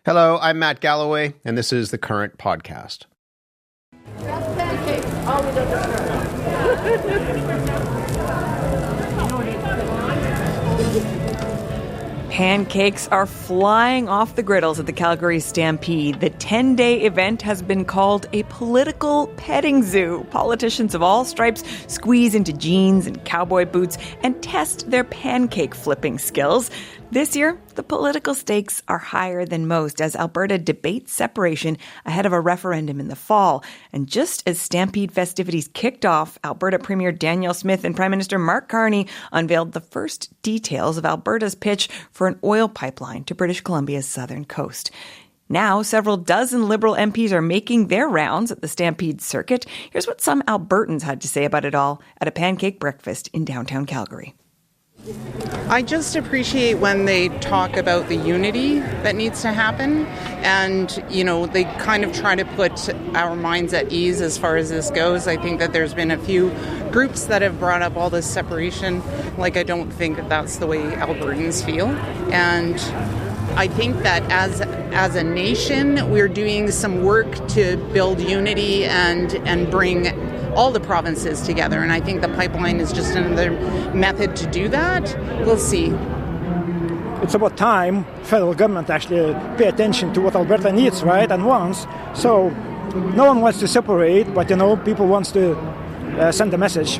Hello, I'm Matt Galloway, and this is the Current Podcast. Pancakes are flying off the griddles at the Calgary Stampede. The 10-day event has been called a political petting zoo. Politicians of all stripes squeeze into jeans and cowboy boots and test their pancake flipping skills. This year, the political stakes are higher than most as Alberta debates separation ahead of a referendum in the fall. And just as Stampede festivities kicked off, Alberta Premier Danielle Smith and Prime Minister Mark Carney unveiled the first details of Alberta's pitch for an oil pipeline to British Columbia's southern coast. Now, several dozen Liberal MPs are making their rounds at the Stampede circuit. Here's what some Albertans had to say about it all at a pancake breakfast in downtown Calgary. I just appreciate when they talk about the unity that needs to happen, and, you know, they kind of try to put our minds at ease as far as this goes. I think that there's been a few groups that have brought up all this separation. Like, I don't think that that's the way Albertans feel. And I think that as a nation, we're doing some work to build unity and bring all the provinces together. And I think the pipeline is just another method to do that. We'll see. It's about time federal government actually pay attention to what Alberta needs, right, and wants. So no one wants to separate, but, you know, people wants to send a message.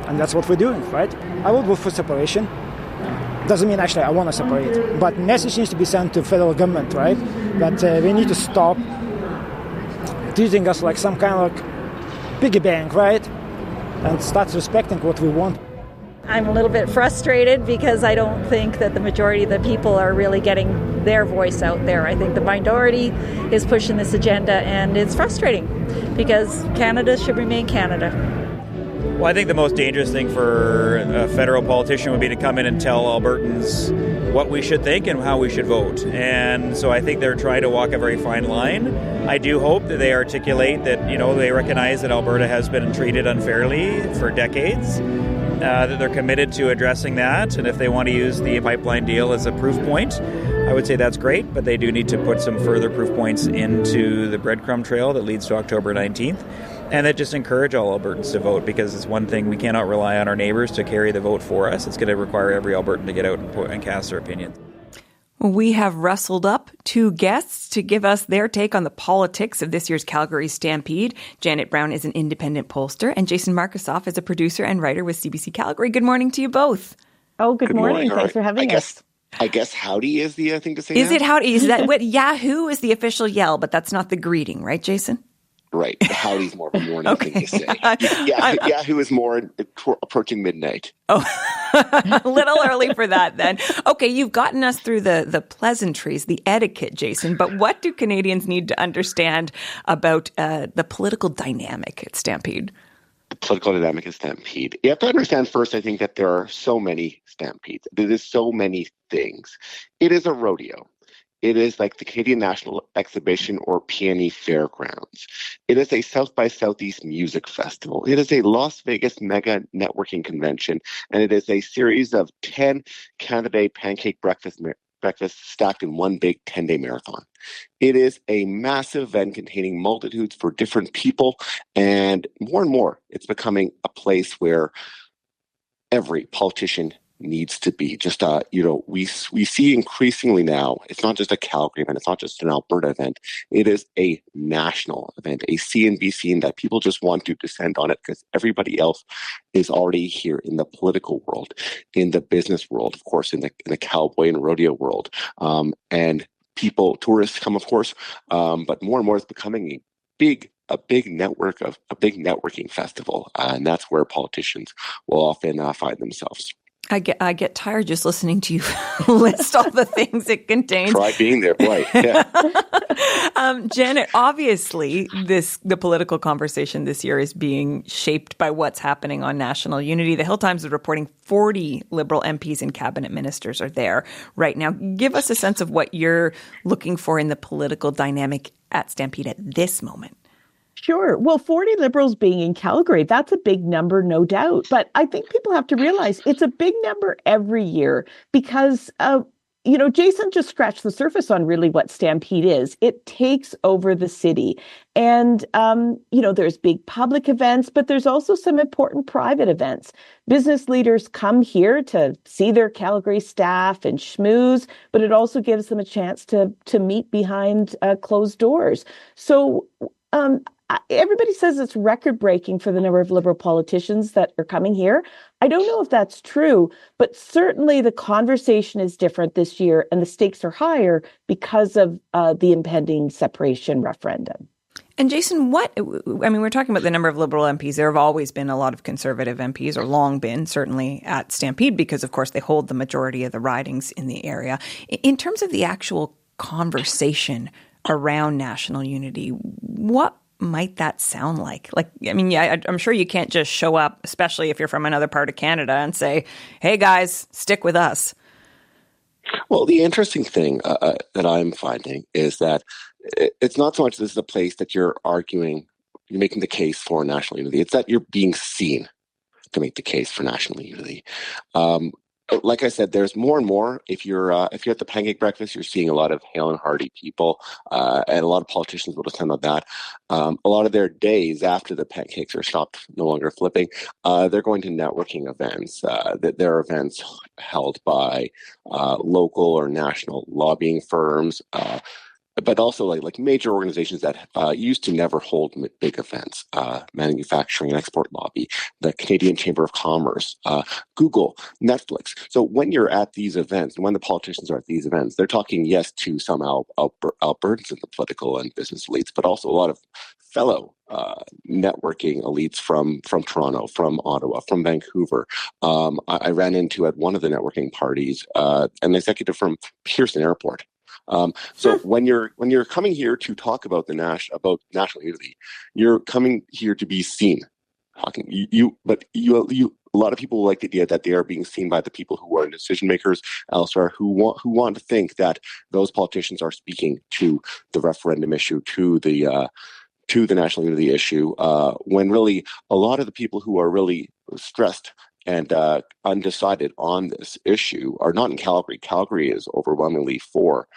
And that's what we're doing, right? I will vote for separation. Doesn't mean actually I want to separate. But message needs to be sent to federal government, right? That we need to stop treating us like some kind of piggy bank, right? And start respecting what we want. I'm a little bit frustrated because I don't think that the majority of the people are really getting their voice out there. I think the minority is pushing this agenda, and it's frustrating because Canada should remain Canada. Well, I think the most dangerous thing for a federal politician would be to come in and tell Albertans what we should think and how we should vote. And so I think they're trying to walk a very fine line. I do hope that they articulate that, you know, they recognize that Alberta has been treated unfairly for decades, that they're committed to addressing that. And if they want to use the pipeline deal as a proof point, I would say that's great, but they do need to put some further proof points into the breadcrumb trail that leads to October 19th. And that just encourage all Albertans to vote, because it's one thing, we cannot rely on our neighbours to carry the vote for us. It's going to require every Albertan to get out and cast their opinion. We have rustled up two guests to give us their take on the politics of this year's Calgary Stampede. Janet Brown is an independent pollster, and Jason Markusoff is a producer and writer with CBC Calgary. Good morning to you both. Oh, good morning. Thanks for having us. I guess howdy is the thing to say. Is now? it howdy? Is that what Yahoo is the official yell, but that's not the greeting, right, Jason? Right. Howdy's more of a morning thing to say. Yahoo is more approaching midnight. Oh, a little early for that then. Okay, you've gotten us through the pleasantries, the etiquette, Jason, but what do Canadians need to understand about the political dynamic at Stampede? The political dynamic at Stampede. You have to understand first, I think, that there are so many Stampedes. There's so many things. It is a rodeo. It is like the Canadian National Exhibition or PNE Fairgrounds. It is a South by Southeast music festival. It is a Las Vegas mega networking convention, and it is a series of 10 Canada Day pancake breakfasts stacked in one big 10-day marathon. It is a massive event containing multitudes for different people, and more, it's becoming a place where every politician needs to be. Just we see increasingly now, it's not just a Calgary event, it's not just an Alberta event, it is a national event, a CNBC, that people just want to descend on it because everybody else is already here in the political world, in the business world, of course, in the cowboy and rodeo world, and tourists come, of course, but more and more it's becoming a big networking festival, and that's where politicians will often find themselves. I get tired just listening to you list all the things it contains. Try being there, boy. Yeah. Janet, obviously, the political conversation this year is being shaped by what's happening on national unity. The Hill Times is reporting 40 Liberal MPs and cabinet ministers are there right now. Give us a sense of what you're looking for in the political dynamic at Stampede at this moment. Sure. Well, 40 Liberals being in Calgary, that's a big number, no doubt. But I think people have to realize it's a big number every year because Jason just scratched the surface on really what Stampede is. It takes over the city. And, there's big public events, but there's also some important private events. Business leaders come here to see their Calgary staff and schmooze, but it also gives them a chance to meet behind closed doors. So everybody says it's record-breaking for the number of Liberal politicians that are coming here. I don't know if that's true, but certainly the conversation is different this year and the stakes are higher because of the impending separation referendum. And Jason, we're talking about the number of Liberal MPs. There have always been a lot of Conservative MPs, or long been, certainly at Stampede, because, of course, they hold the majority of the ridings in the area. In terms of the actual conversation around national unity, what might that sound like? I'm sure you can't just show up, especially if you're from another part of Canada, and say, hey, guys, stick with us. Well, the interesting thing that I'm finding is that it's not so much this is a place that you're making the case for national unity. It's that you're being seen to make the case for national unity. Like I said, there's more and more. If you're at the pancake breakfast, you're seeing a lot of hale and hearty people, and a lot of politicians will attend on that. A lot of their days after the pancakes are stopped, no longer flipping, they're going to networking events. There are events held by local or national lobbying firms. But also like major organizations that used to never hold big events, Manufacturing and Export Lobby, the Canadian Chamber of Commerce, Google, Netflix. So when you're at these events, when the politicians are at these events, they're talking, yes, to some Albertans in the political and business elites, but also a lot of fellow networking elites from Toronto, from Ottawa, from Vancouver. I ran into at one of the networking parties an executive from Pearson Airport. So when you're coming here to talk about about national unity, you're coming here to be seen. But a lot of people like the idea that they are being seen by the people who are decision makers elsewhere, who want to think that those politicians are speaking to the referendum issue, to the national unity issue, when really a lot of the people who are really stressed and undecided on this issue are not in Calgary. Calgary is overwhelmingly for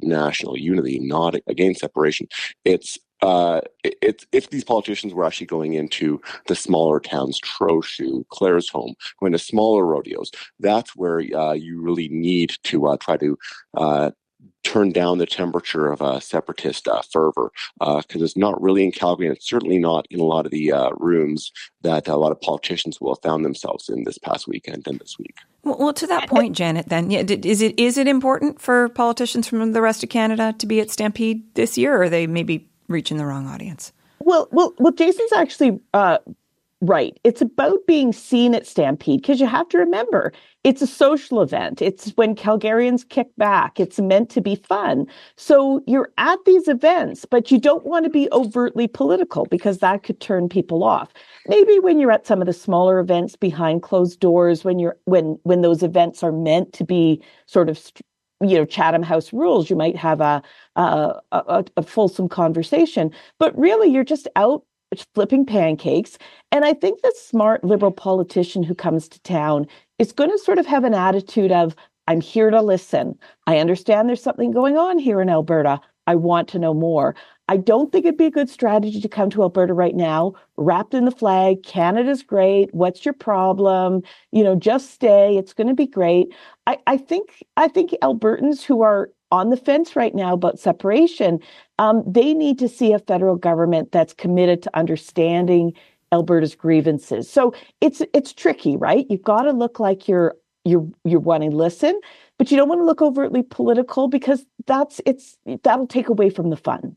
national unity, not against separation. It's if these politicians were actually going into the smaller towns, Trochu, Claresholm, going to smaller rodeos, that's where you really need to try to turn down the temperature of separatist fervor, because it's not really in Calgary, and it's certainly not in a lot of the rooms that a lot of politicians will have found themselves in this past weekend and this week. Well, to that point, Janet, then, is it important for politicians from the rest of Canada to be at Stampede this year, or are they maybe reaching the wrong audience? Well, Jason's actually right. It's about being seen at Stampede, because you have to remember, it's a social event. It's when Calgarians kick back. It's meant to be fun. So you're at these events, but you don't want to be overtly political, because that could turn people off. Maybe when you're at some of the smaller events behind closed doors, when those events are meant to be sort of Chatham House rules, you might have a fulsome conversation. But really, you're just out flipping pancakes. And I think the smart Liberal politician who comes to town is going to sort of have an attitude of, I'm here to listen. I understand there's something going on here in Alberta. I want to know more. I don't think it'd be a good strategy to come to Alberta right now, wrapped in the flag. Canada's great. What's your problem? Just stay. It's going to be great. I think Albertans who are on the fence right now about separation, they need to see a federal government that's committed to understanding Alberta's grievances. So it's tricky, right? You've got to look like you're wanting to listen, but you don't want to look overtly political, because that'll take away from the fun.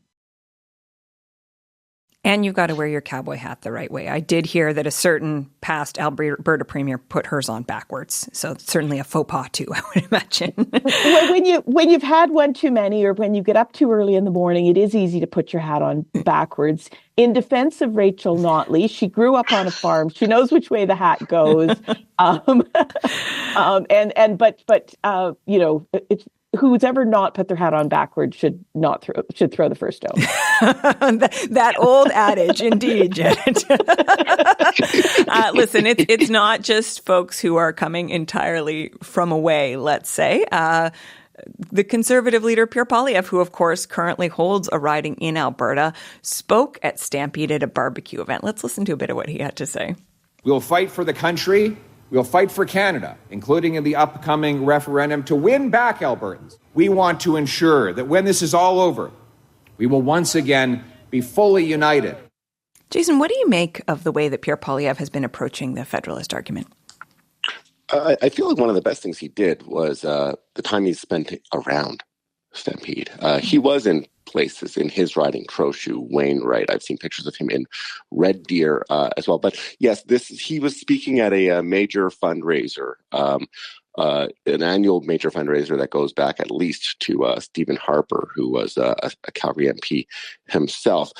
And you've got to wear your cowboy hat the right way. I did hear that a certain past Alberta premier put hers on backwards. So it's certainly a faux pas too, I would imagine. when you've had one too many, or when you get up too early in the morning, it is easy to put your hat on backwards. In defense of Rachel Notley, she grew up on a farm. She knows which way the hat goes. who's ever not put their hat on backwards should throw the first stone. that old adage, indeed, Janet. Listen, it's not just folks who are coming entirely from away, let's say. The Conservative leader, Pierre Poilievre, who, of course, currently holds a riding in Alberta, spoke at Stampede at a barbecue event. Let's listen to a bit of what he had to say. We'll fight for the country. We'll fight for Canada, including in the upcoming referendum, to win back Albertans. We want to ensure that when this is all over, we will once again be fully united. Jason, what do you make of the way that Pierre Poilievre has been approaching the Federalist argument? I feel like one of the best things he did was the time he spent around Stampede. He was in places in his riding, Trochu, Wainwright. I've seen pictures of him in Red Deer as well. But yes, he was speaking at a major fundraiser, an annual major fundraiser that goes back at least to Stephen Harper, who was a Calgary MP himself.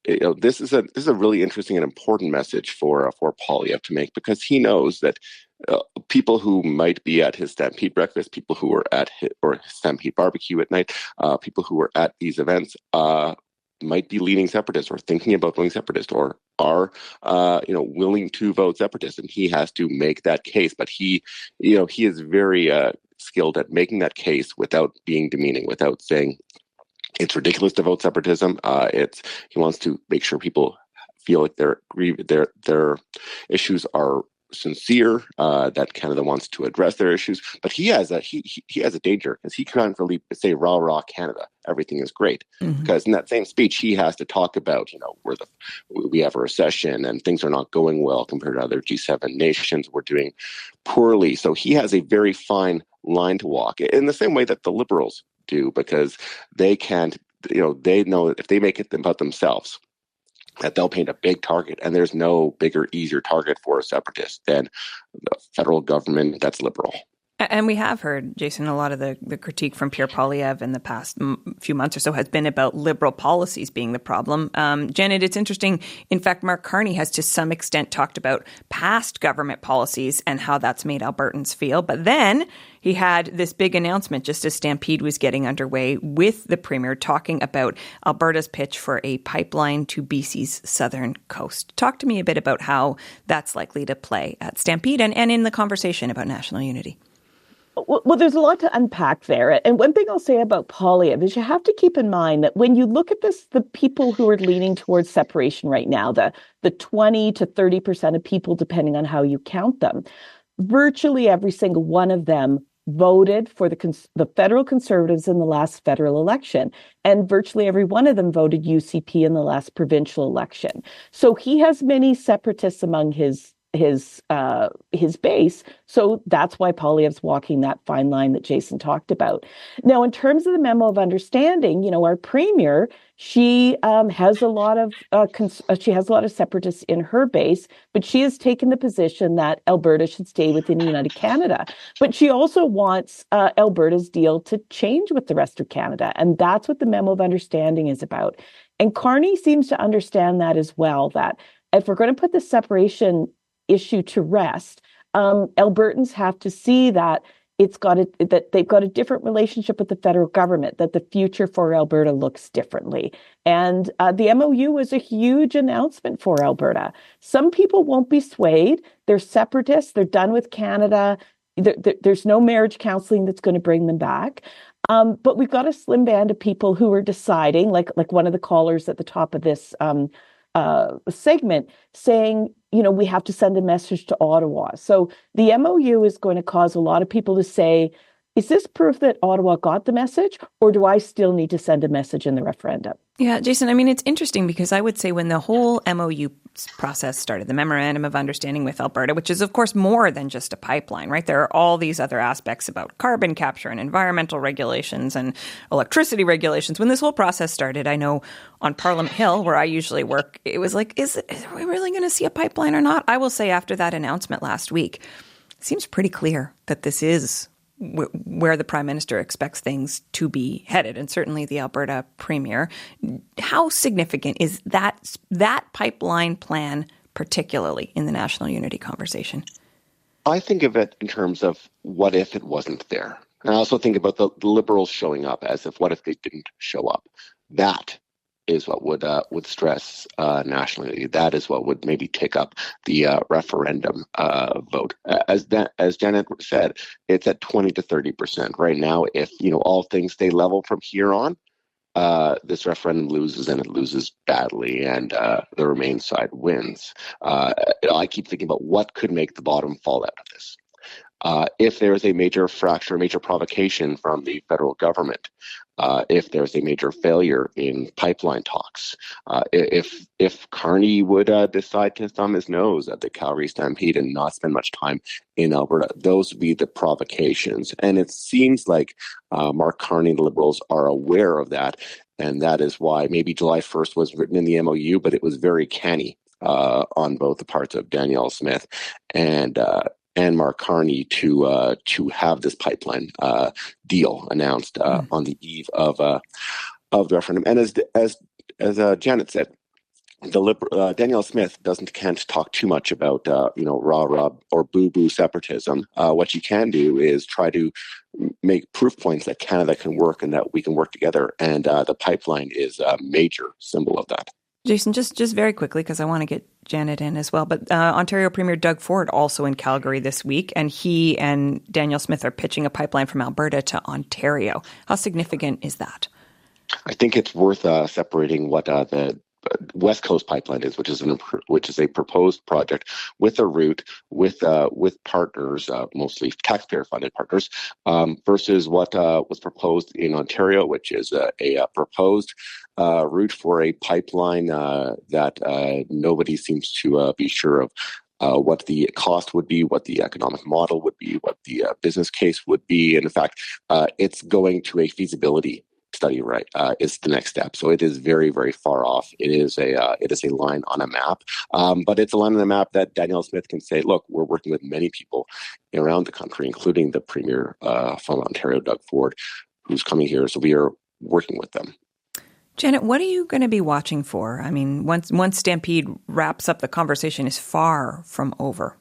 This is a really interesting and important message for Poilievre to make, because he knows that people who might be at his Stampede breakfast, people who are at his Stampede barbecue at night, people who are at these events might be leaning separatist or thinking about going separatist or are willing to vote separatist, and he has to make that case. But he is very skilled at making that case without being demeaning, without saying it's ridiculous to vote separatism. He wants to make sure people feel like their issues are sincere, that Canada wants to address their issues. But he has a danger, because he can't really say rah rah Canada, everything is great, because in that same speech he has to talk about we have a recession and things are not going well compared to other G7 nations. We're doing poorly. So he has a very fine line to walk, in the same way that the Liberals do, because they can't. They know that if they make it about themselves, that they'll paint a big target, and there's no bigger, easier target for a separatist than the federal government that's liberal. And we have heard, Jason, a lot of the critique from Pierre Poilievre in the past few months or so has been about liberal policies being the problem. Janet, it's interesting. In fact, Mark Carney has to some extent talked about past government policies and how that's made Albertans feel. But then he had this big announcement just as Stampede was getting underway with the Premier talking about Alberta's pitch for a pipeline to BC's southern coast. Talk to me a bit about how that's likely to play at Stampede and in the conversation about national unity. Well, there's a lot to unpack there. And one thing I'll say about Poilievre is you have to keep in mind that when you look at this, the people who are leaning towards separation right now, the 20 to 30% of people, depending on how you count them, virtually every single one of them voted for the federal Conservatives in the last federal election. And virtually every one of them voted UCP in the last provincial election. So he has many separatists among his base. So that's why Poilievre's walking that fine line that Jason talked about. Now, in terms of the memo of understanding, our Premier, she has a lot of separatists in her base, but she has taken the position that Alberta should stay within United Canada. But she also wants Alberta's deal to change with the rest of Canada, and that's what the memo of understanding is about. And Carney seems to understand that as well. That if we're going to put the separation issue to rest, Albertans have to see that that they've got a different relationship with the federal government, that the future for Alberta looks differently. And the MOU was a huge announcement for Alberta. Some people won't be swayed. They're separatists. They're done with Canada. There's no marriage counseling that's going to bring them back. But we've got a slim band of people who are deciding, like one of the callers at the top of this segment, saying, we have to send a message to Ottawa. So the MOU is going to cause a lot of people to say, is this proof that Ottawa got the message, or do I still need to send a message in the referendum? Yeah, Jason, it's interesting because I would say when the whole MOU process started, the Memorandum of Understanding with Alberta, which is, of course, more than just a pipeline, right? There are all these other aspects about carbon capture and environmental regulations and electricity regulations. When this whole process started, I know on Parliament Hill, where I usually work, it was like, are we really going to see a pipeline or not? I will say after that announcement last week, it seems pretty clear that this is where the Prime Minister expects things to be headed, and certainly the Alberta Premier. How significant is that pipeline plan, particularly in the national unity conversation? I think of it in terms of what if it wasn't there? And I also think about the Liberals showing up as if, what if they didn't show up? That is what would stress nationally. That is what would maybe take up the referendum vote. As Janet said, it's at 20 to 30% right now. If all things stay level from here on, this referendum loses, and it loses badly, and the Remain side wins. I keep thinking about what could make the bottom fall out of this. If there is a major fracture, major provocation from the federal government, if there's a major failure in pipeline talks, if Carney would decide to thumb his nose at the Calgary Stampede and not spend much time in Alberta, those would be the provocations. And it seems like Mark Carney and the Liberals are aware of that, and that is why maybe July 1st was written in the MOU, but it was very canny on both the parts of Danielle Smith and Mark Carney to have this pipeline deal announced on the eve of the referendum. And as Janet said, Danielle Smith can't talk too much about rah-rah or boo-boo separatism. What she can do is try to make proof points that Canada can work and that we can work together. And the pipeline is a major symbol of that. Jason, just very quickly, because I want to get Janet in as well, but Ontario Premier Doug Ford also in Calgary this week, and he and Danielle Smith are pitching a pipeline from Alberta to Ontario. How significant is that? I think it's worth separating what the West Coast Pipeline is, which is a proposed project with a route with partners, mostly taxpayer-funded partners, versus what was proposed in Ontario, which is a proposed route for a pipeline that nobody seems to be sure of what the cost would be, what the economic model would be, what the business case would be. And in fact, it's going to a feasibility study, right, is the next step. So it is very, very far off. It is a line on a map, but it's a line on a map that Danielle Smith can say, look, we're working with many people around the country, including the Premier from Ontario, Doug Ford, who's coming here. So we are working with them. Janet, what are you going to be watching for? I mean, once Stampede wraps up, the conversation is far from over.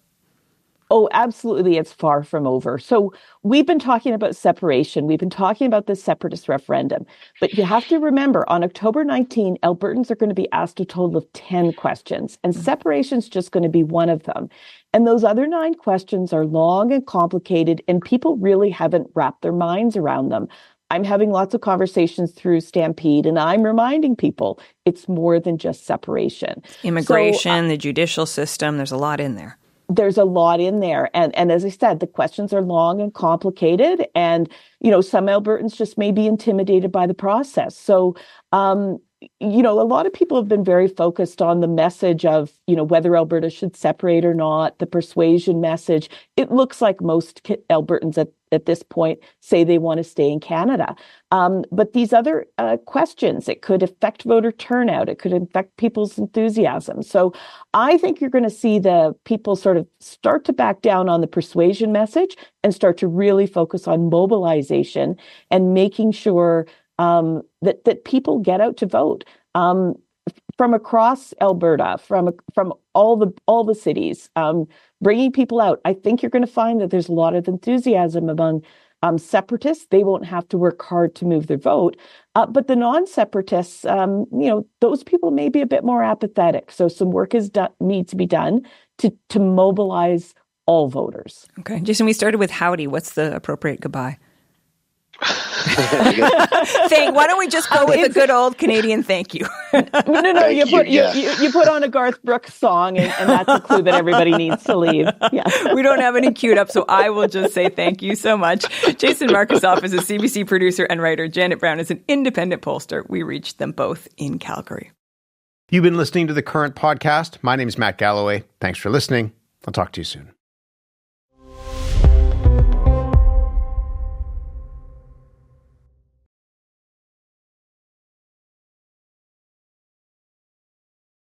Oh, absolutely. It's far from over. So we've been talking about separation. We've been talking about the separatist referendum. But you have to remember, on October 19, Albertans are going to be asked a total of 10 questions, and separation is just going to be one of them. And those other 9 questions are long and complicated, and people really haven't wrapped their minds around them. I'm having lots of conversations through Stampede, and I'm reminding people it's more than just separation. Immigration, the judicial system, there's a lot in there. There's a lot in there. And as I said, the questions are long and complicated. And, some Albertans just may be intimidated by the process. So, a lot of people have been very focused on the message of, whether Alberta should separate or not, the persuasion message. It looks like most Albertans at this point say they want to stay in Canada. But these other questions, it could affect voter turnout. It could affect people's enthusiasm. So I think you're going to see the people sort of start to back down on the persuasion message and start to really focus on mobilization and making sure that people get out to vote from across Alberta, from all the cities, bringing people out. I think you're going to find that there's a lot of enthusiasm among separatists. They won't have to work hard to move their vote, but the non-separatists, those people may be a bit more apathetic. So some work needs to be done to mobilize all voters. Okay, Jason, we started with howdy. What's the appropriate goodbye? Why don't we just go with a good old Canadian thank you? No. You put on a Garth Brooks song, and that's a clue that everybody needs to leave. Yeah. We don't have any queued up, so I will just say thank you so much. Jason Markusoff is a CBC producer and writer. Janet Brown is an independent pollster. We reached them both in Calgary. You've been listening to The Current Podcast. My name is Matt Galloway. Thanks for listening. I'll talk to you soon.